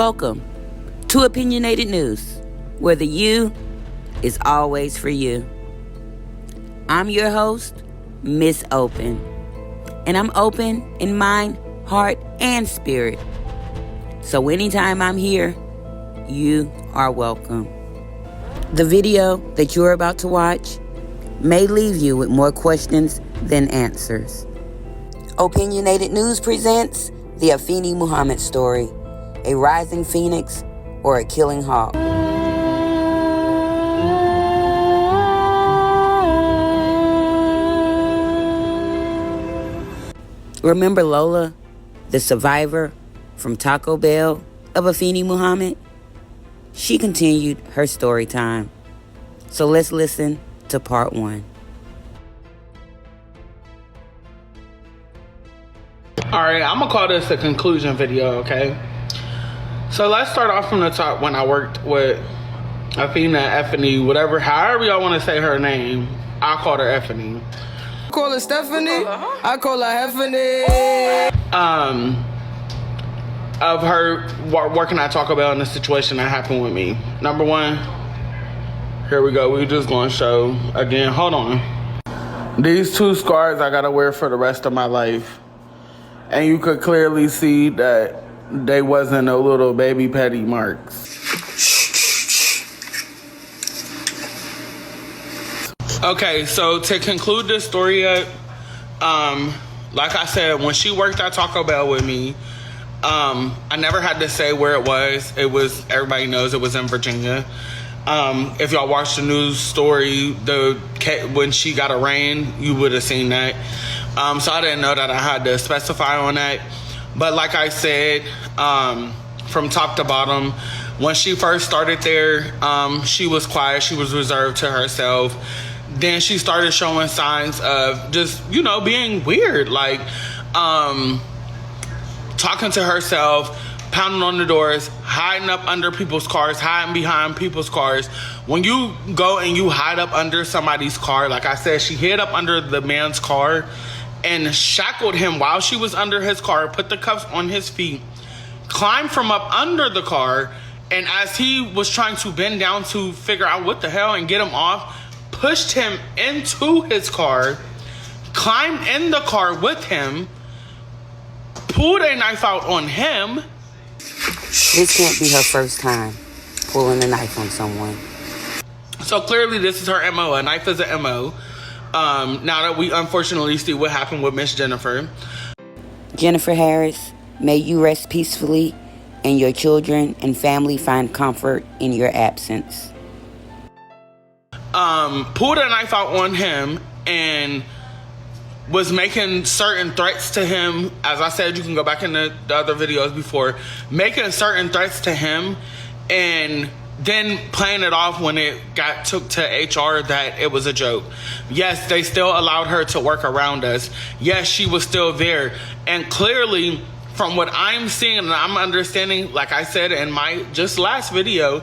Welcome to Opinionated News, where the you is always for you. I'm your host, Miss Open, and I'm open in mind, heart, and spirit. So anytime I'm here, you are welcome. The video that you're about to watch may leave you with more questions than answers. Opinionated News presents the Afeni Muhammad Story, a rising phoenix or a killing hawk. Remember Lola, the survivor from Taco Bell of Afeni Muhammad? She continued her story time. So let's listen to part 1. Alright, I'm gonna call this a conclusion video, okay? So let's start off from the top when I worked with Afeni, whatever, however y'all want to say her name. I called her Afeni. I call her Stephanie. I call her Afeni. Of her working at Taco Bell and the situation that happened with me. Number one, here we go. We just gonna show again. Hold on. These 2 scars I gotta wear for the rest of my life. And you could clearly see that they wasn't no little baby petty marks. Okay, so to conclude this story up, like I said, when she worked at Taco Bell with me, I never had to say where it was. It was, everybody knows it was in Virginia. If y'all watched the news story, when she got arraigned, you would have seen that. So I didn't know that I had to specify on that. But like I said, from top to bottom, when she first started there, she was quiet. She was reserved to herself. Then she started showing signs of just, being weird. Like, talking to herself, pounding on the doors, hiding up under people's cars, hiding behind people's cars. When you go and you hide up under somebody's car, like I said, she hid up under the man's car and shackled him while she was under his car, put the cuffs on his feet, climbed from up under the car, and as he was trying to bend down to figure out what the hell and get him off, pushed him into his car, climbed in the car with him, pulled a knife out on him. This can't be her first time pulling a knife on someone. So clearly this is her MO. A knife is an MO. Now that we unfortunately see what happened with Miss Jennifer. Jennifer Harris, may you rest peacefully and your children and family find comfort in your absence. Pulled a knife out on him and was making certain threats to him. As I said, you can go back in the other videos before, making certain threats to him and then playing it off when it took to HR that it was a joke. Yes, they still allowed her to work around us. Yes, she was still there. And clearly, from what I'm seeing and I'm understanding, like I said in my just last video,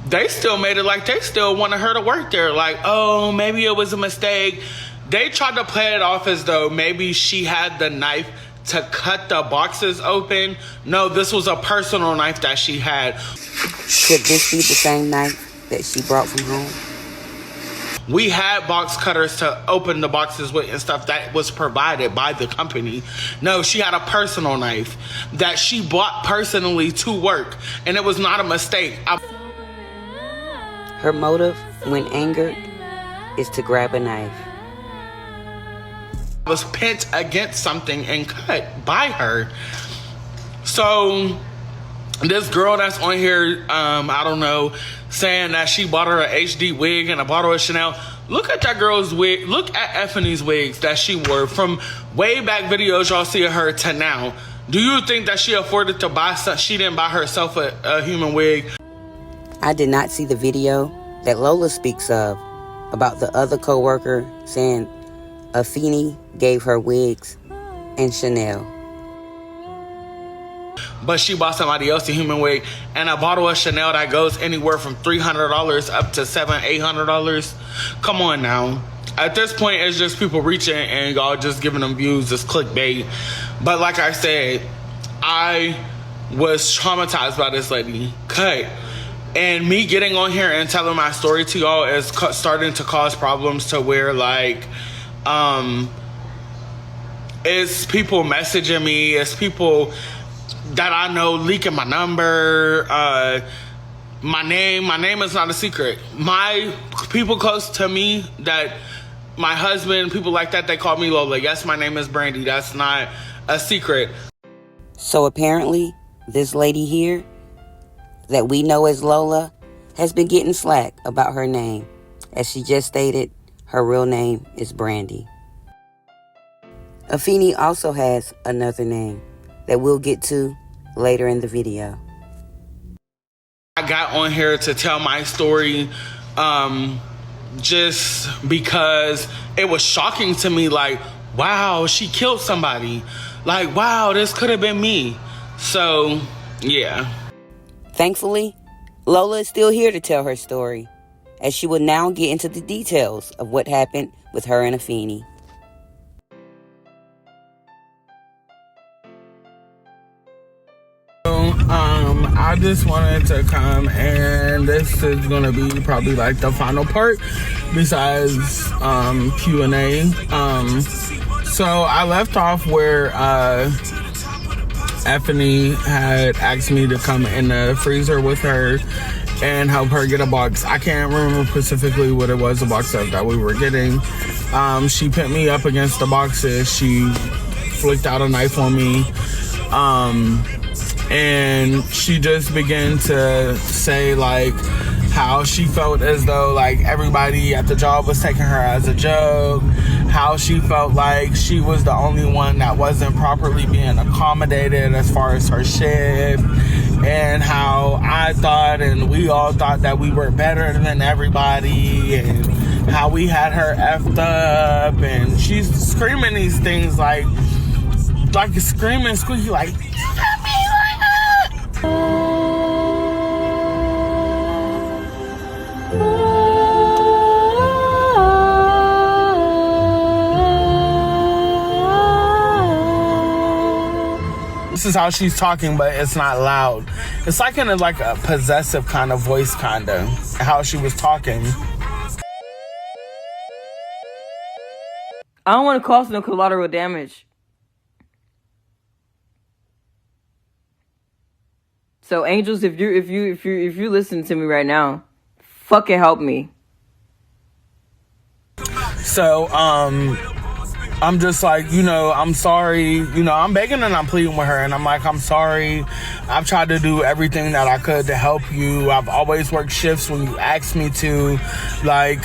they still made it like they still wanted her to work there. Like, oh, maybe it was a mistake. They tried to play it off as though maybe she had the knife to cut the boxes open. No, this was a personal knife that she had. Could this be the same knife that she brought from home? We had box cutters to open the boxes with and stuff that was provided by the company. No, she had a personal knife that she bought personally to work, and it was not a mistake. Her motive, when angered, is to grab a knife. Was pent against something and cut by her. So this girl that's on here, I don't know, saying that she bought her a HD wig and a bottle of Chanel. Look at that girl's wig. Look at Afeni's wigs that she wore from way back videos y'all see of her to now. Do you think that she afforded to buy some? She didn't buy herself a human wig. I did not see the video that Lola speaks of about the other co-worker saying Afeni gave her wigs and Chanel. But she bought somebody else a human wig and a bottle of Chanel that goes anywhere from $300 up to $700-800. Come on now. At this point, it's just people reaching and y'all just giving them views. It's clickbait. But like I said, I was traumatized by this lady. Cut. And me getting on here and telling my story to y'all is starting to cause problems to where, like, it's people messaging me, it's people that I know leaking my number, my name is not a secret. My people close to me, that my husband, people like that, they call me Lola. Yes, my name is Brandy. That's not a secret. So apparently, this lady here that we know as Lola has been getting slack about her name. As she just stated, her real name is Brandy. Afeni also has another name that we'll get to later in the video. I got on here to tell my story just because it was shocking to me, like, wow, she killed somebody. Like, wow, this could have been me. So, yeah. Thankfully, Lola is still here to tell her story, as she will now get into the details of what happened with her and Afeni. I just wanted to come, and this is gonna be probably like the final part besides Q&A. So I left off where Afeni had asked me to come in the freezer with her and help her get a box. I can't remember specifically what it was, the box that we were getting. She put me up against the boxes. She flicked out a knife on me. And she just began to say, like, how she felt as though, like, everybody at the job was taking her as a joke, how she felt like she was the only one that wasn't properly being accommodated as far as her shift, and how I thought and we all thought that we were better than everybody, and how we had her effed up, and she's screaming these things like screaming, squeaky, like, this is how she's talking, but it's not loud. It's like in a possessive kind of voice, kind of how she was talking. I don't want to cause no collateral damage. So angels, if you listen to me right now, fucking help me. So I'm just like, I'm sorry, I'm begging and I'm pleading with her, and I'm like, I'm sorry. I've tried to do everything that I could to help you. I've always worked shifts when you asked me to. Like,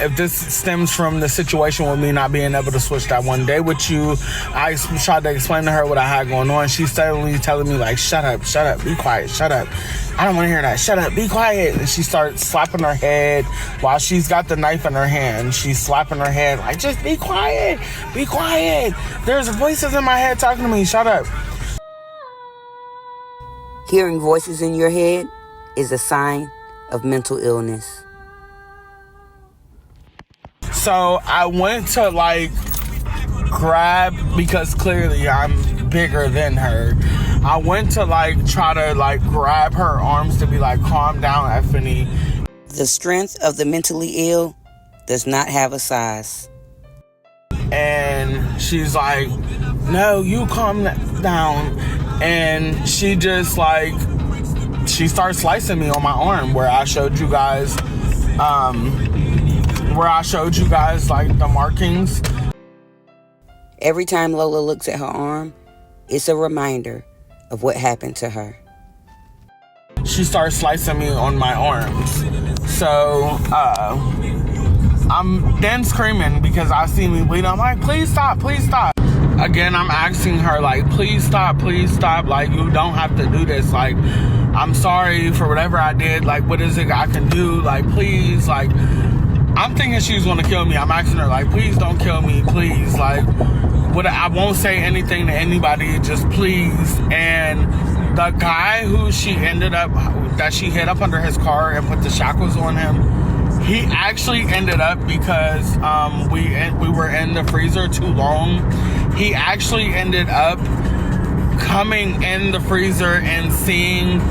if this stems from the situation with me not being able to switch that one day with you, I tried to explain to her what I had going on. She's steadily telling me, like, shut up, be quiet, shut up. I don't want to hear that. Shut up, be quiet. And she starts slapping her head while she's got the knife in her hand. She's slapping her head like, just be quiet. Be quiet. There's voices in my head talking to me. Shut up. Hearing voices in your head is a sign of mental illness. So I went to grab, because clearly I'm bigger than her. I went to try to grab her arms to be like, calm down, Afeni. The strength of the mentally ill does not have a size. And she's like, no, you calm down. And she just she starts slicing me on my arm where I showed you guys the markings. Every time Lola looks at her arm, it's a reminder of what happened to her. She starts slicing me on my arms. So I'm then screaming because I see me bleeding. I'm like, please stop, please stop. Again, I'm asking her, please stop, you don't have to do this. I'm sorry for whatever I did. What is it I can do? Please, I'm thinking she's gonna kill me. I'm asking her, please don't kill me, please. I won't say anything to anybody, just please. And the guy who she hit up under his car and put the shackles on him, he actually ended up, because we were in the freezer too long, he actually ended up coming in the freezer and seeing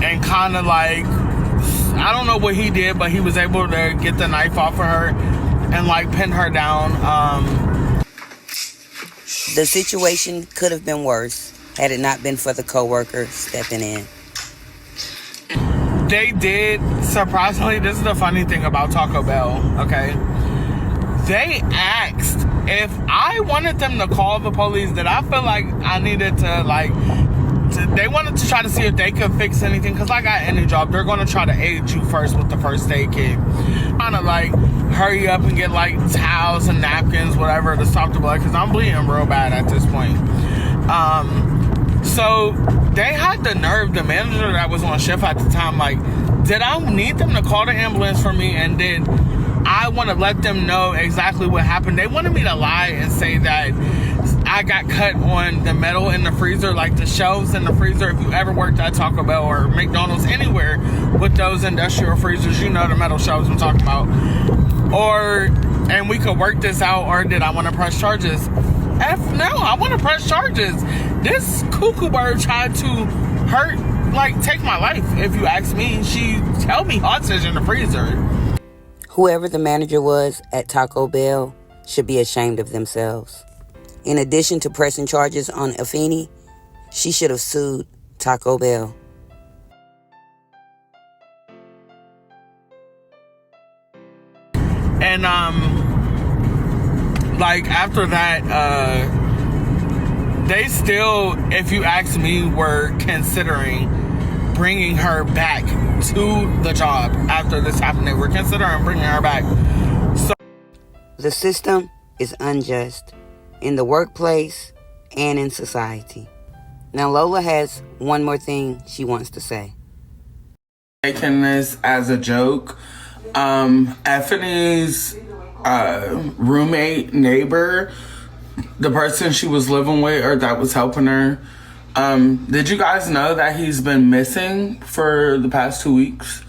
and kind of like, I don't know what he did, but he was able to get the knife off of her and like pin her down. The situation could have been worse had it not been for the coworker stepping in. They did, surprisingly, this is the funny thing about Taco Bell, okay? They asked if I wanted them to call the police, that I feel like I needed to, like, they wanted to try to see if they could fix anything, because like I any job, they're going to try to aid you first with the first aid kit. Kind of like hurry up and get like towels and napkins, whatever, to stop the blood, because I'm bleeding real bad at this point. So they had the nerve, the manager that was on shift at the time, like, did I need them to call the ambulance for me, and did I want to let them know exactly what happened? They wanted me to lie and say that I got cut on the metal in the freezer, like the shelves in the freezer. If you ever worked at Taco Bell or McDonald's, anywhere with those industrial freezers, you know the metal shelves I'm talking about. And we could work this out, or did I want to press charges? No, I want to press charges. This cuckoo bird tried to hurt, like, take my life, if you ask me. She held me hostage in the freezer. Whoever the manager was at Taco Bell should be ashamed of themselves. In addition to pressing charges on Afeni, she should have sued Taco Bell. And, like, after that, they still, if you ask me, were considering bringing her back to the job after this happened. They were considering bringing her back. So the system is unjust in the workplace and in society. Now, Lola has one more thing she wants to say. Taking this as a joke, Afeni's roommate, neighbor, the person she was living with or that was helping her, did you guys know that he's been missing for the past 2 weeks?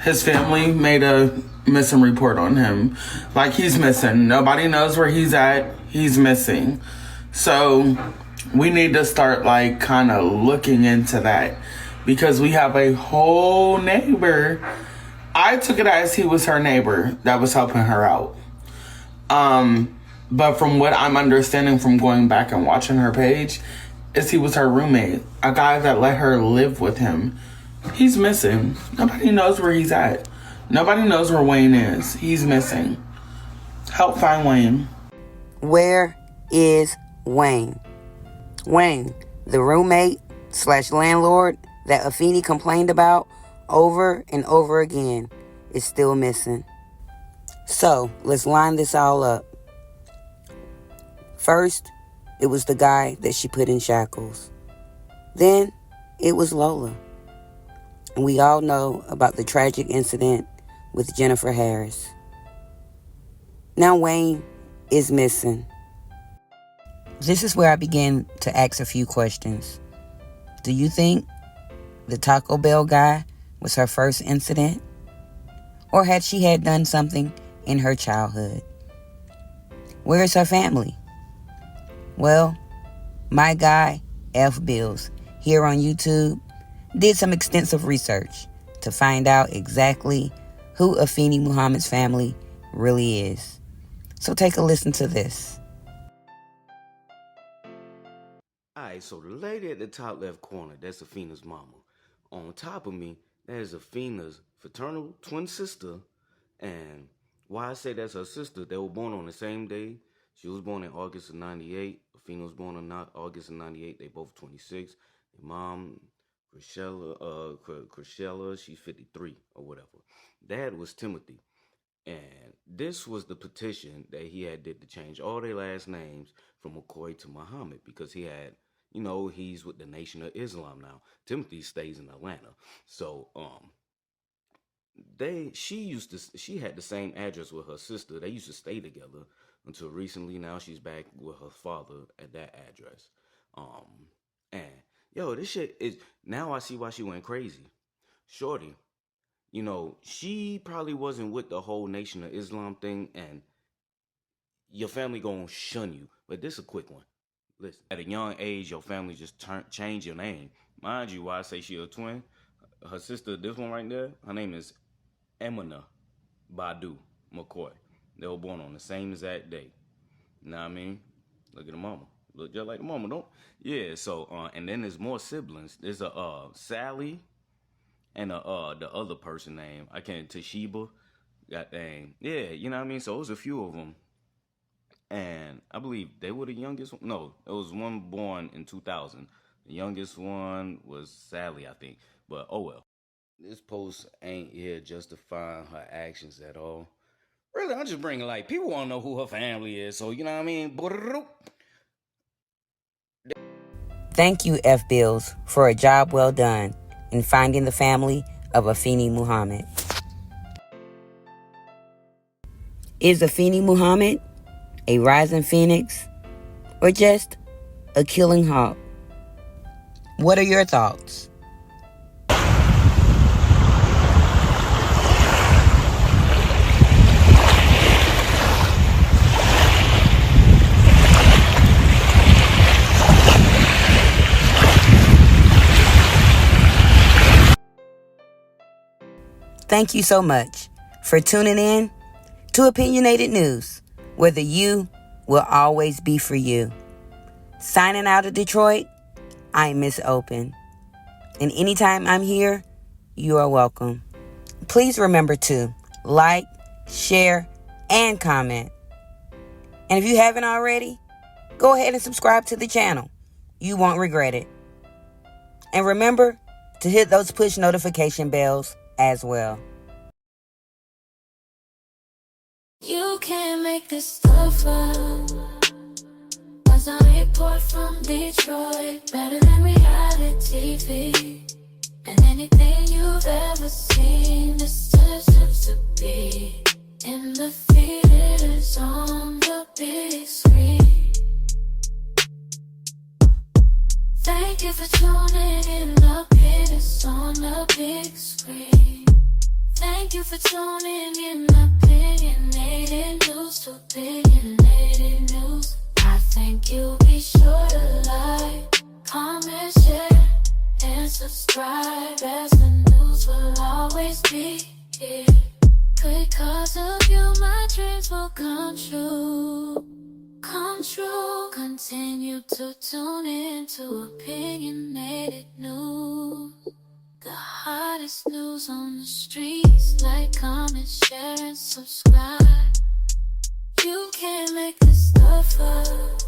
His family made a missing report on him. Like, he's missing. Nobody knows where he's at. He's missing. So we need to start, like, kind of looking into that, because we have a whole neighbor. I took it as he was her neighbor that was helping her out. But from what I'm understanding from going back and watching her page, is he was her roommate, a guy that let her live with him. He's missing. Nobody knows where he's at. Nobody knows where Wayne is. He's missing. Help find Wayne. Where is Wayne? Wayne, the roommate / landlord that Afeni complained about over and over again, is still missing. So let's line this all up. First, it was the guy that she put in shackles. Then it was Lola. And we all know about the tragic incident with Jennifer Harris. Now Wayne is missing. This is where I begin to ask a few questions. Do you think the Taco Bell guy was her first incident? Or had she done something in her childhood? Where is her family? Well, my guy, F. Bills, here on YouTube, did some extensive research to find out exactly who Afeni Muhammad's family really is. So take a listen to this. Alright, so the lady at the top left corner, that's Afena's mama. On top of me, that is Afena's fraternal twin sister. And why I say that's her sister, they were born on the same day. She was born in August of 98. Afena was born in August of 98. They both 26. Their mom, Chrisella, she's 53 or whatever. Dad was Timothy. And this was the petition that he had did to change all their last names from McCoy to Muhammad, because he had, he's with the Nation of Islam now. Timothy stays in Atlanta. So, she had the same address with her sister. They used to stay together until recently. Now she's back with her father at that address. And yo, this shit is, now I see why she went crazy. Shorty, she probably wasn't with the whole Nation of Islam thing, and your family gonna shun you. But this a quick one. Listen, at a young age, your family just change your name. Mind you, why I say she a twin, her sister, this one right there, her name is Emina Badu McCoy. They were born on the same exact day. You know what I mean? Look at the mama. Look just like the mama, don't? Yeah, so, and then there's more siblings. There's a Sally and the other person name. I can't, Toshiba. God dang. Yeah, you know what I mean? So it was a few of them. And I believe they were the youngest one. No, it was one born in 2000. The youngest one was Sally, I think. But oh well. This post ain't here justifying her actions at all. Really, I'm just bringing like people want to know who her family is. So you know what I mean. Thank you, F. Bills, for a job well done in finding the family of Afeni Muhammad. Is Afeni Muhammad a rising phoenix or just a killing hawk? What are your thoughts? Thank you so much for tuning in to Opinionated News, where the you will always be for you. Signing out of Detroit, I'm Miss Open. And anytime I'm here, you are welcome. Please remember to like, share, and comment. And if you haven't already, go ahead and subscribe to the channel. You won't regret it. And remember to hit those push notification bells as well. You can't make this stuff up, 'cause I report from Detroit, better than reality TV. And anything you've ever seen deserves to be in the theaters on the big screen. Thank you for tuning in up here, it's on the big screen. Thank you for tuning in, opinionated news to opinionated news. I think you'll be sure to like, comment, share, and subscribe, as the news will always be here. Because of you, my dreams will come true. Come true. Continue to tune in to opinionated news. The hottest news on the streets. Like, comment, share, and subscribe. You can't make this stuff up,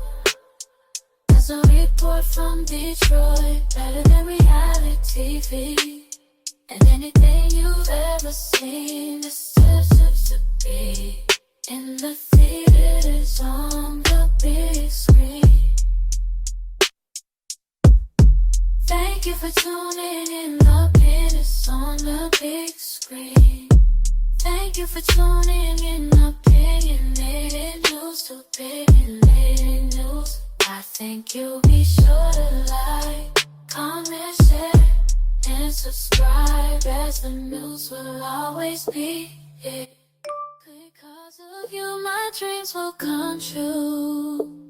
'cause a report from Detroit, better than reality TV. And anything you've ever seen deserves to be in the theaters on the big screen. Thank you for tuning in, up here, it's on the big screen. Thank you for tuning in, opinionated news to opinionated news. I think you'll be sure to like, comment, share, and subscribe, as the news will always be here. Because of you, my dreams will come true.